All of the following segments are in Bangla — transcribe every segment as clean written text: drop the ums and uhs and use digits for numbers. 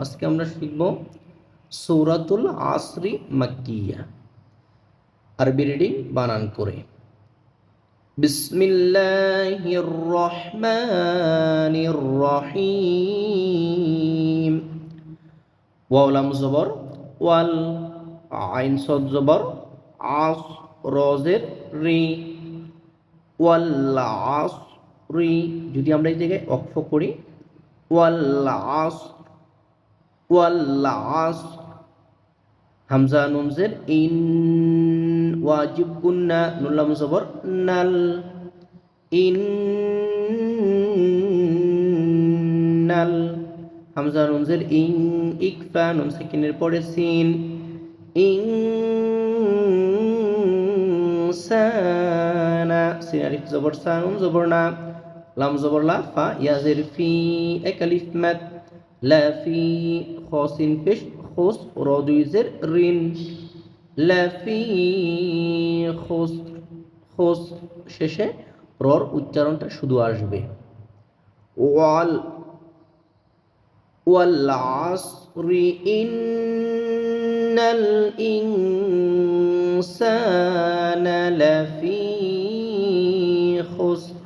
আজকে আমরা শিখব সূরাতুল আসরি মাক্কিয়া। আরবি রিডিং বানান করে। বিসমিল্লাহির রহমানির রহিম। ওয়াও লাম জবর ওয়াল, আইন সদ জবর আস, রজের রি, ওয়াল আসরি। যদি আমরা এই জায়গায় ওয়াকফ করি ওয়াল আস, ওয়াল আস, হামজা নুন জের ইন, ওয়াজিব গুন্না, নুন লাম জবর নাল, ইন্নাল, হামজা নুন জের ইন, ইকফা নুন সাকিনের পরে সিন, ইনসানা, সিন আলিফ জবর সা, নুন জবর না, লাম জবর লা, ফা ইয়া জের ফি, এক আলিফ মাদ, লা ফি, খ সিন পেশ খুস, র দুই জের রিন, লা ফি খুসর। খুস শেষে রর উচ্চারণটা শুধু আসবে। ওয়াল, ওয়াল আসরি ইন্নাল ইনসানা লাফি খুসর।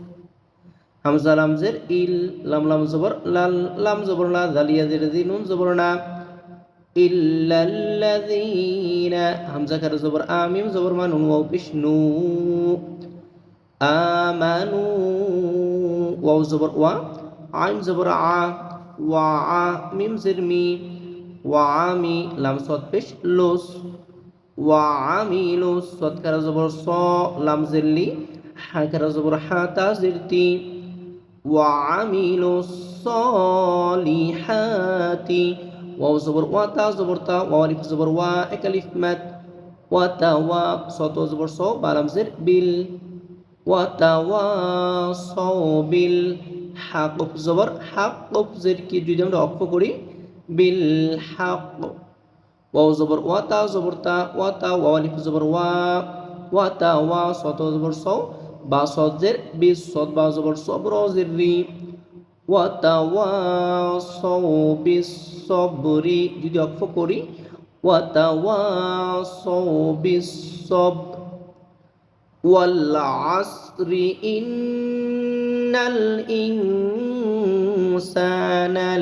হামজা লাম জের ইল, লাম লাম জবর লাল, লাম জবর লা, জালিয়া জের জি, নুন জবর না, ইল্লাল্লাযীনা, হামজা খার জবর আ, মিম জবর মা, নুন ওয়াও পেশ নু, আমানু, ওয়াও জবর ওয়া, আইন জবর আ, ওয়া আ, মিম জের মি, ওয়া আমি, লাম সদ পেশ লুস, ওয়া আমিলুস, সদ খার জবর স, লাম জের লি, হা খার জবর হা, তা জের তি, ওয়া আমিলুস সলিহাতি, ওয়াও জবর ওয়া, তা জবর তা, ওয়া আলিফ জবর ওয়া, এক আলিফ মাদ, ওয়া তা ওয়া, সত জবর স, বা লাম জের বিল, ওয়া তাওয়াসাউ বিল হক, জবর হক, জের কি যদি আমরা অক্ষ করি বিল হক, ওয়াও জবর ওয়া, তা জবর তা, ওয়া তা, ওয়া আলিফ জবর ওয়া, ওয়া তা ওয়া, সত জবর স, বা সদ জের বিস, সদ বা জবর সবর জের রি, ওয়া তাওয়াসাউ বিস সবরি, যদি অক্ষ করি ওয়া তাওয়াসাউ বিস সবর, ওয়াল আসরি ইন্নাল ইনসানা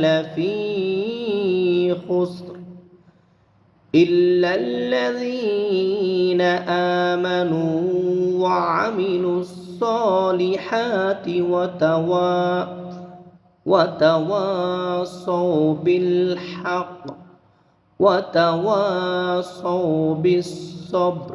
লাফি খুসর ইল্লাল্লাযীনা আমানু ওয়া আমিলুস সলিহাতি ওয়া তাওয়াসাউ বিল হক ওয়া তাওয়াসাউ বিস সবর।